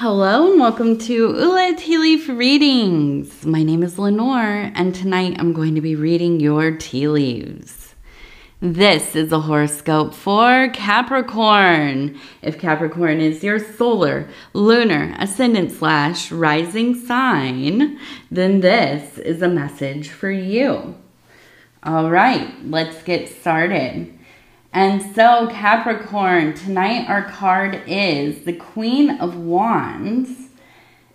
Hello and welcome to Ula Tea Leaf Readings. My name is Lenor and tonight I'm going to be reading your tea leaves. This is a horoscope for Capricorn. If Capricorn is your solar, lunar, ascendant / rising sign, then this is a message for you. All right, let's get started. And so Capricorn, tonight our card is the Queen of Wands.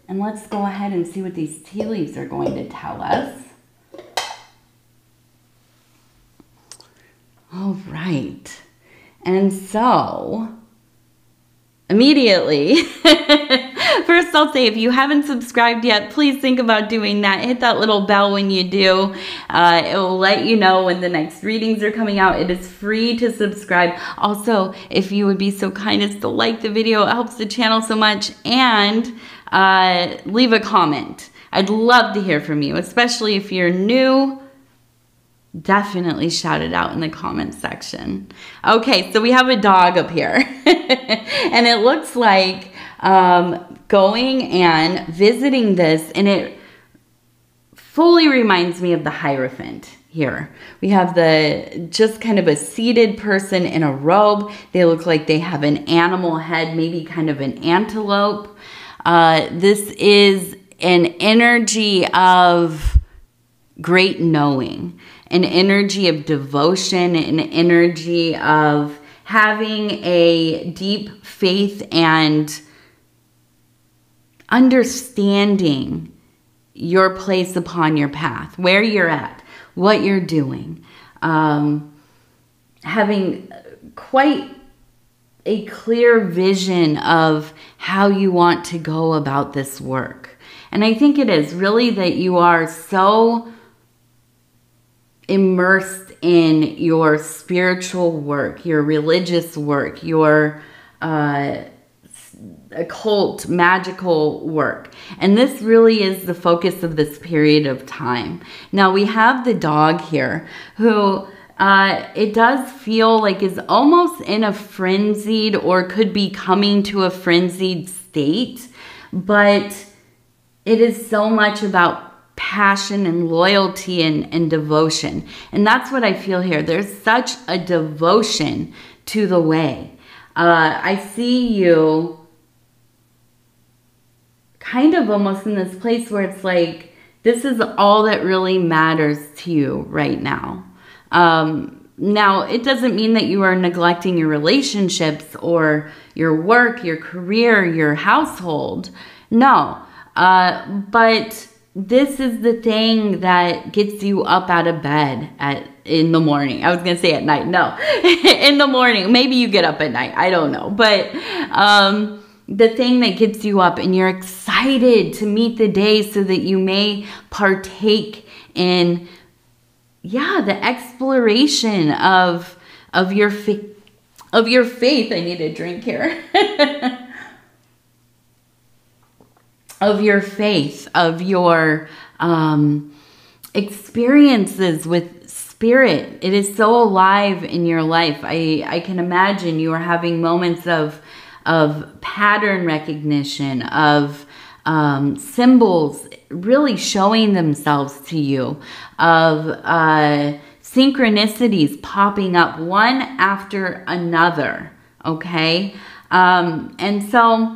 And let's go ahead and see what these tea leaves are going to tell us. All right. And so, immediately, first I'll say if you haven't subscribed yet, please think about doing that. Hit that little bell when you do. It will let you know when the next readings are coming out. It is free to subscribe. Also, if you would be so kind as to like the video, it helps the channel so much. And leave a comment. I'd love to hear from you, especially if you're new. Definitely shout it out in the comment section. Okay, so we have a dog up here. And it looks like going and visiting this, and it fully reminds me of the Hierophant here. We have just kind of a seated person in a robe. They look like they have an animal head, maybe kind of an antelope. This is an energy of great knowing, an energy of devotion, an energy of having a deep faith and understanding your place upon your path, where you're at, what you're doing, having quite a clear vision of how you want to go about this work. And I think it is really that you are so immersed in your spiritual work, your religious work, your occult, magical work. And this really is the focus of this period of time. Now we have the dog here who it does feel like is almost in a frenzied or could be coming to a frenzied state, but it is so much about passion and loyalty and devotion. And that's what I feel here. There's such a devotion to the way. I see you kind of almost in this place where it's like, this is all that really matters to you right now. Now, it doesn't mean that you are neglecting your relationships or your work, your career, your household. No, but this is the thing that gets you up out of bed in the morning. I was going to say at night. No, in the morning. Maybe you get up at night. I don't know. But the thing that gets you up and you're excited to meet the day so that you may partake in, yeah, the exploration of your faith. I need a drink here. Of your faith, of your experiences with spirit. It is so alive in your life. I can imagine you are having moments of pattern recognition, of symbols really showing themselves to you, of synchronicities popping up one after another, okay? And so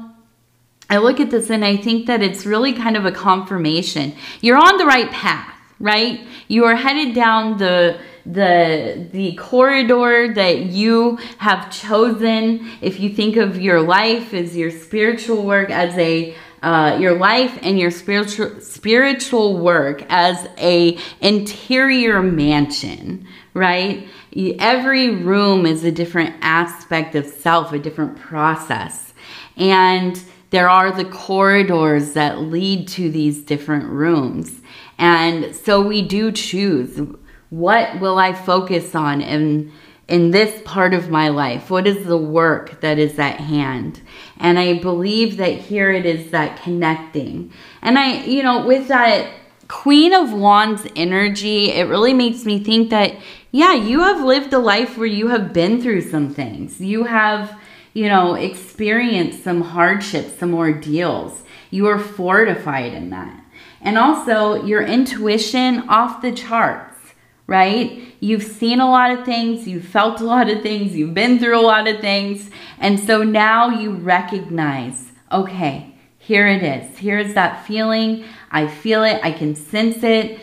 I look at this and I think that it's really kind of a confirmation. You're on the right path, right? You are headed down the corridor that you have chosen. If you think of your life as your spiritual work as your life and your spiritual work as a interior mansion, right? Every room is a different aspect of self, a different process. And there are the corridors that lead to these different rooms. And so we do choose, what will I focus on in this part of my life? What is the work that is at hand? And I believe that here it is that connecting. And with that Queen of Wands energy, it really makes me think that, yeah, you have lived a life where you have been through some things. You have you know, experienced some hardships, some ordeals. You are fortified in that. And also your intuition off the charts, right? You've seen a lot of things, you've felt a lot of things, you've been through a lot of things. And so now you recognize, okay, here it is. Here's that feeling. I feel it. I can sense it.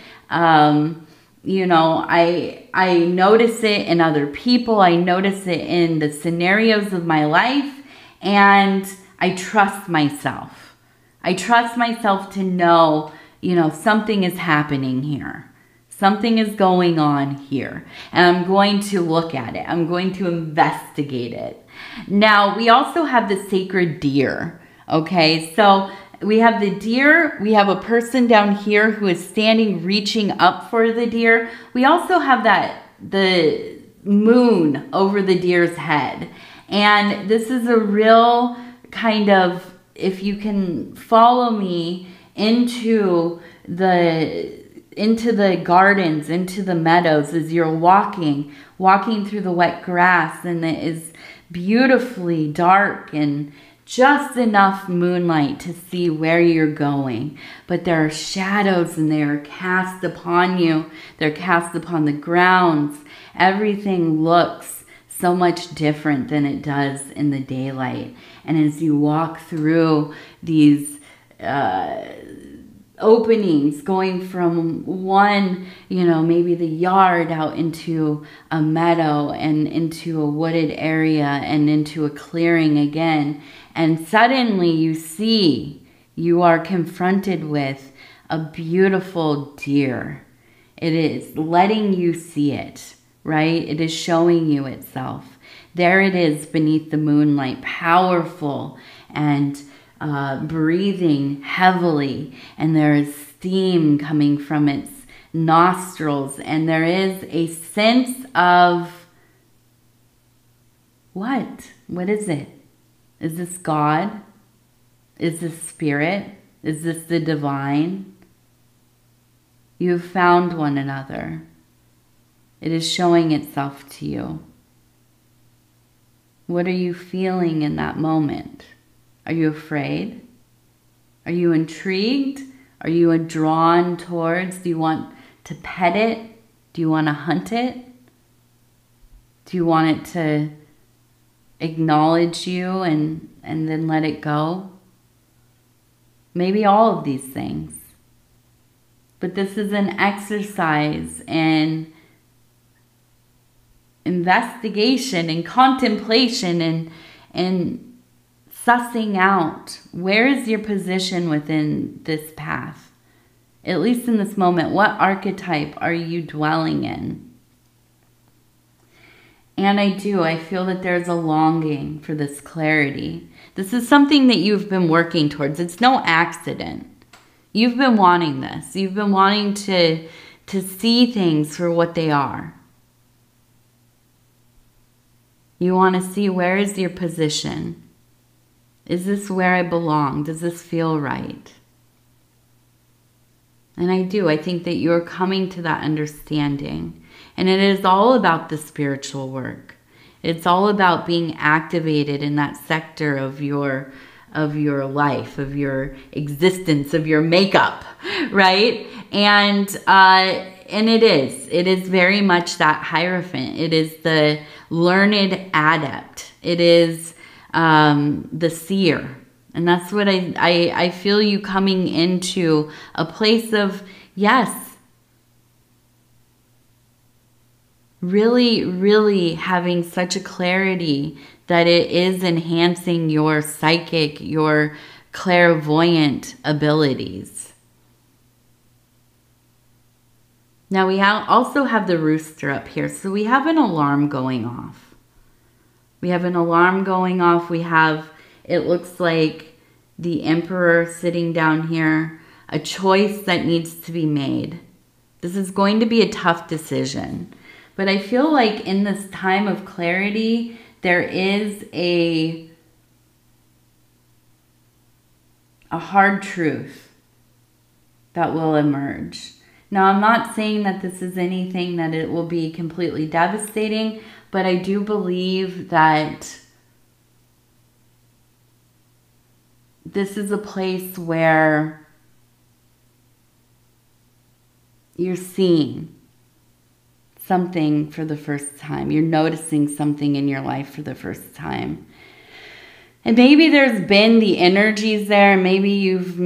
You know, I notice it in other people. I notice it in the scenarios of my life. And I trust myself. I trust myself to know, you know, something is happening here. Something is going on here. And I'm going to look at it. I'm going to investigate it. Now, we also have the sacred deer. Okay, so we have the deer. We have a person down here who is standing, reaching up for the deer. We also have the moon over the deer's head. And this is a real kind of, if you can follow me into the gardens, into the meadows as you're walking through the wet grass, and it is beautifully dark and just enough moonlight to see where you're going. But there are shadows and they are cast upon you. They're cast upon the grounds. Everything looks so much different than it does in the daylight. And as you walk through these openings, going from one, you know, maybe the yard out into a meadow and into a wooded area and into a clearing again. And suddenly you are confronted with a beautiful deer. It is letting you see it, right? It is showing you itself. There it is beneath the moonlight, powerful and breathing heavily, and there is steam coming from its nostrils, and there is a sense of what? What is it? Is this God? Is this spirit? Is this the divine? You have found one another. It is showing itself to you. What are you feeling in that moment? Are you afraid? Are you intrigued? Are you drawn towards? Do you want to pet it? Do you want to hunt it? Do you want it to acknowledge you and then let it go? Maybe all of these things. But this is an exercise in investigation and contemplation and sussing out, where is your position within this path? At least in this moment, what archetype are you dwelling in? And I feel that there's a longing for this clarity. This is something that you've been working towards. It's no accident. You've been wanting this. You've been wanting to see things for what they are. You want to see, where is your position? Is this where I belong? Does this feel right? And I think that you're coming to that understanding. And it is all about the spiritual work. It's all about being activated in that sector of your life, of your existence, of your makeup, right? And it is very much that Hierophant. It is the learned adept. It is the seer. And that's what I feel you coming into a place of, yes, really, really having such a clarity that it is enhancing your psychic, your clairvoyant abilities. Now we also have the rooster up here. So we have an alarm going off. We have an alarm going off. We have, it looks like the Emperor sitting down here, a choice that needs to be made. This is going to be a tough decision. But I feel like in this time of clarity, there is a hard truth that will emerge. Now, I'm not saying that this is anything that it will be completely devastating, but I do believe that this is a place where you're seeing something for the first time. You're noticing something in your life for the first time. And maybe there's been the energies there. Maybe you've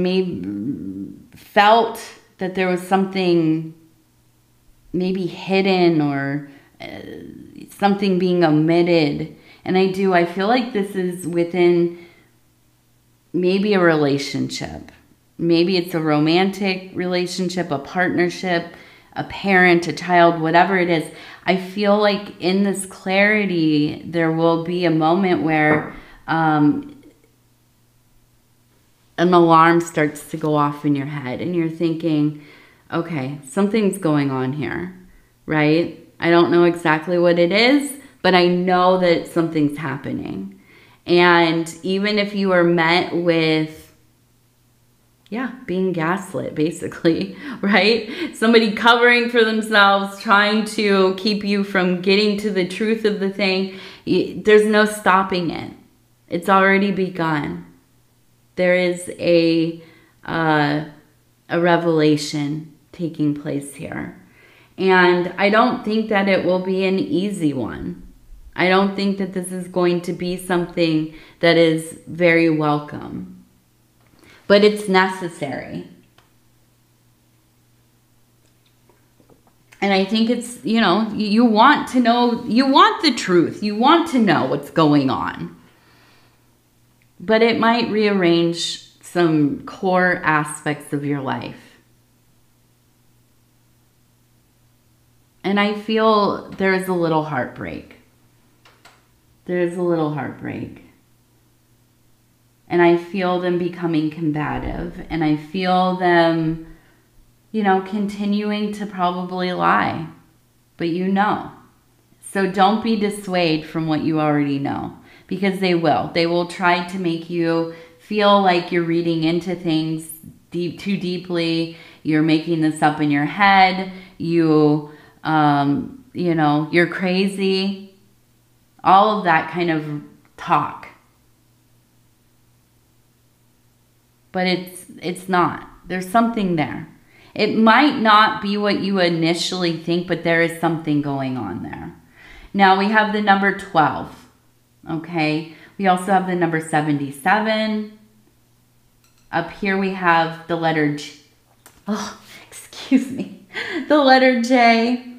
felt that there was something maybe hidden or something being omitted. And I feel like this is within maybe a relationship. Maybe it's a romantic relationship, a partnership, a parent, a child, whatever it is. I feel like in this clarity, there will be a moment where an alarm starts to go off in your head and you're thinking, okay, something's going on here, right? I don't know exactly what it is, but I know that something's happening. And even if you are met with, being gaslit, basically, right? Somebody covering for themselves, trying to keep you from getting to the truth of the thing, there's no stopping it. It's already begun. There is a revelation taking place here. And I don't think that it will be an easy one. I don't think that this is going to be something that is very welcome. But it's necessary. And I think it's, you want to know, you want the truth. You want to know what's going on. But it might rearrange some core aspects of your life. And I feel there is a little heartbreak. There is a little heartbreak. And I feel them becoming combative. And I feel them, continuing to probably lie. But So don't be dissuaded from what you already know. Because they will. They will try to make you feel like you're reading into things too deeply. You're making this up in your head. You're crazy. All of that kind of talk. But it's not. There's something there. It might not be what you initially think, but there is something going on there. Now we have the number 12. Okay. We also have the number 77. Up here we have the letter J. Oh, excuse me. The letter J.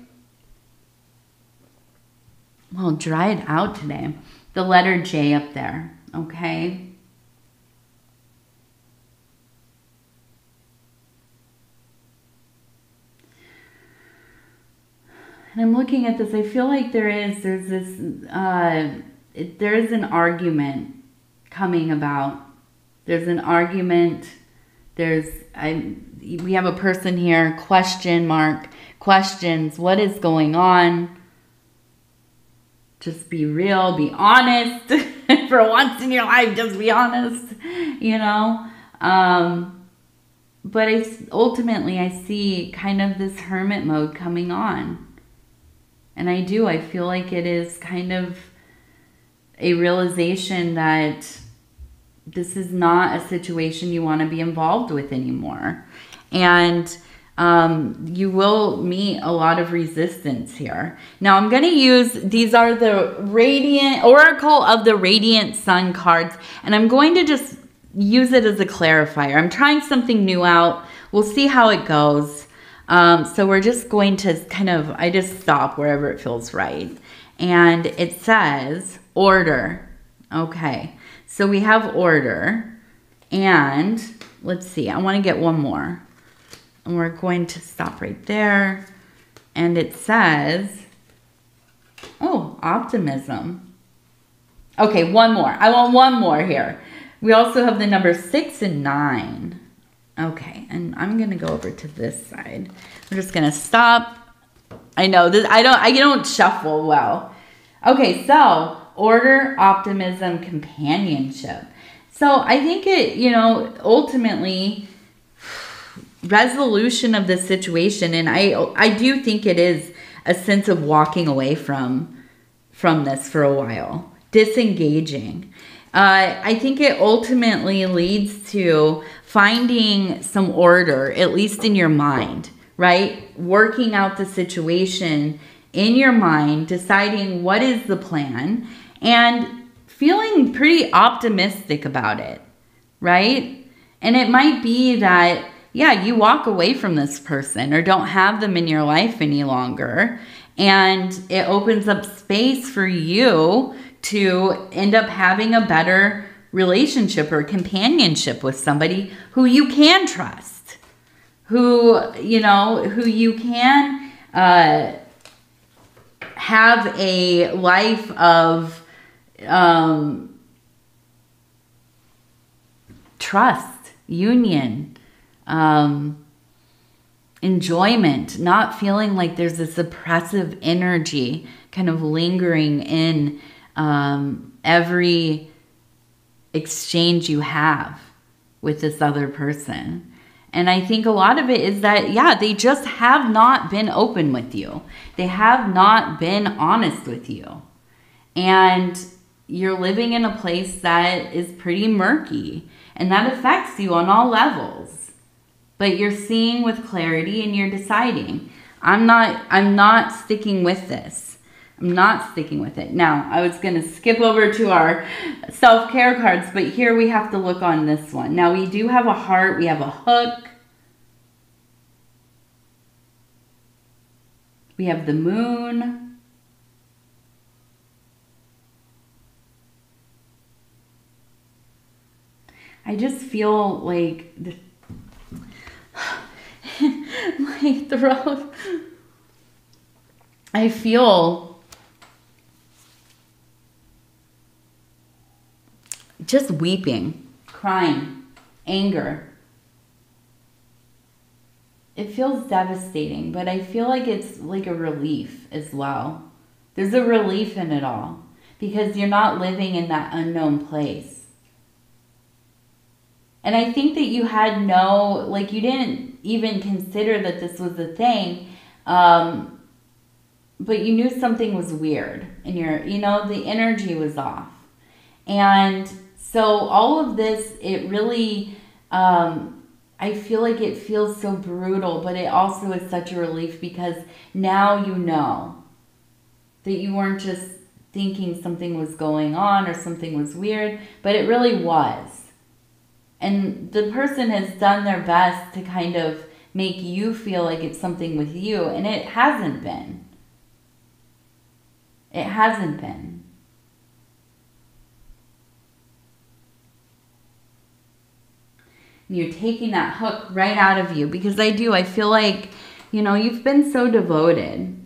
Well, dry it out today. The letter J up there. Okay. And I'm looking at this. I feel like there's an argument coming about. There's an argument. We have a person here, question mark, questions. What is going on? Just be real, be honest. For once in your life, just be honest, But ultimately, I see kind of this hermit mode coming on. And I feel like it is kind of a realization that this is not a situation you want to be involved with anymore. And you will meet a lot of resistance here. Now I'm going to use, these are the Oracle of the Radiant Sun cards. And I'm going to just use it as a clarifier. I'm trying something new out. We'll see how it goes. So we're just going to I just stop wherever it feels right. And it says order. Okay. So we have order. And let's see. I want to get one more. And we're going to stop right there. And it says, optimism. Okay, one more. I want one more here. We also have the number 6 and 9. Okay, and I'm going to go over to this side. We're just going to stop. I know this. I don't shuffle well. Okay, so order, optimism, companionship. So I think it, ultimately resolution of the situation. And I do think it is a sense of walking away from this for a while, disengaging. I think it ultimately leads to finding some order, at least in your mind, right? Working out the situation in your mind, deciding what is the plan, and feeling pretty optimistic about it, right? And it might be that, yeah, you walk away from this person or don't have them in your life any longer, and it opens up space for you to end up having a better relationship or companionship with somebody who you can trust, who you can have a life of trust, union, enjoyment, not feeling like there's this oppressive energy kind of lingering in every exchange you have with this other person. And I think a lot of it is that, yeah, they just have not been open with you. They have not been honest with you. And you're living in a place that is pretty murky, and that affects you on all levels. But you're seeing with clarity and you're deciding, I'm not sticking with this. I'm not sticking with it. Now, I was going to skip over to our self-care cards, but here we have to look on this one. Now, we do have a heart. We have a hook. We have the moon. I just feel like my throat. I feel just weeping, crying, anger. It feels devastating, but I feel like it's like a relief as well. There's a relief in it all because you're not living in that unknown place. And I think that you had you didn't even consider that this was a thing, but you knew something was weird and the energy was off. And so all of this, it really, I feel like it feels so brutal, but it also is such a relief because now you know that you weren't just thinking something was going on or something was weird, but it really was. And the person has done their best to kind of make you feel like it's something with you, and it hasn't been. It hasn't been. And you're taking that hook right out of you because I feel like, you've been so devoted.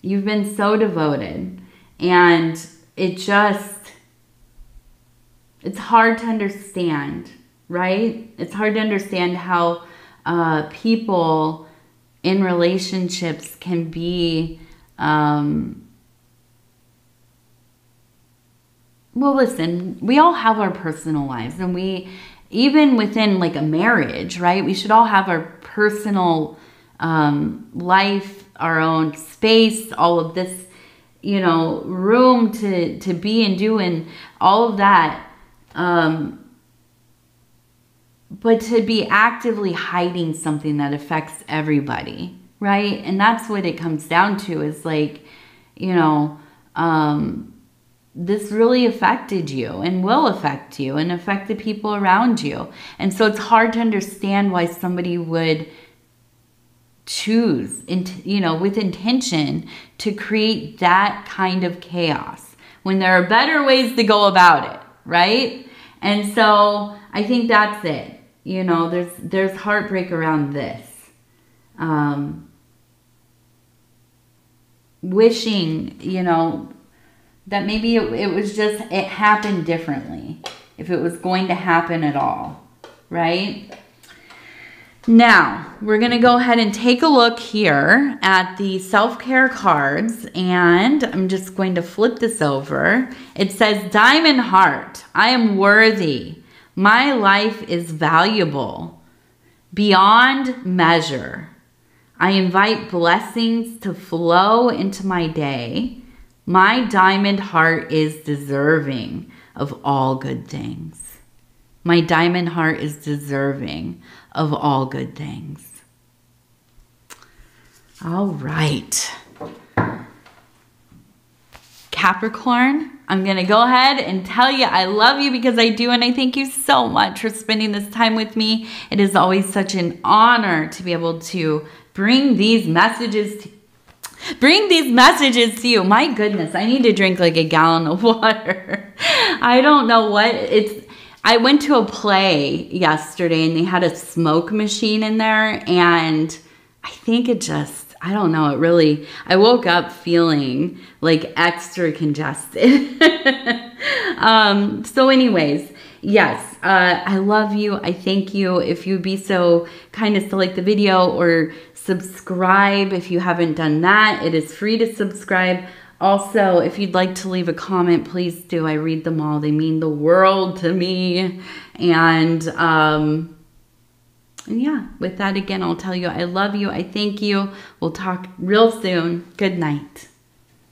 You've been so devoted. And it's hard to understand, right? It's hard to understand how people in relationships can be, well, listen, we all have our personal lives, and even within like a marriage, right? We should all have our personal life, our own space, all of this, room to be and do and all of that. But to be actively hiding something that affects everybody, right? And that's what it comes down to is like, this really affected you and will affect you and affect the people around you. And so it's hard to understand why somebody would choose, with intention to create that kind of chaos when there are better ways to go about it, right? And so I think that's it. There's heartbreak around this. Wishing, that maybe it happened differently, if it was going to happen at all, right? Now, we're going to go ahead and take a look here at the self-care cards, and I'm just going to flip this over. It says, Diamond Heart, I am worthy. My life is valuable beyond measure. I invite blessings to flow into my day. My diamond heart is deserving of all good things. My diamond heart is deserving of all good things. All right. Capricorn, I'm going to go ahead and tell you I love you because I do, and I thank you so much for spending this time with me. It is always such an honor to be able to bring these messages to you. My goodness, I need to drink like a gallon of water. I don't know what it's. I went to a play yesterday and they had a smoke machine in there, and I think it just, I don't know, it really, I woke up feeling like extra congested. So anyways, yes, I love you. I thank you. If you'd be so kind as to like the video or subscribe if you haven't done that, it is free to subscribe. Also, if you'd like to leave a comment, please do. I read them all. They mean the world to me. And yeah, with that, again, I'll tell you I love you. I thank you. We'll talk real soon. Good night.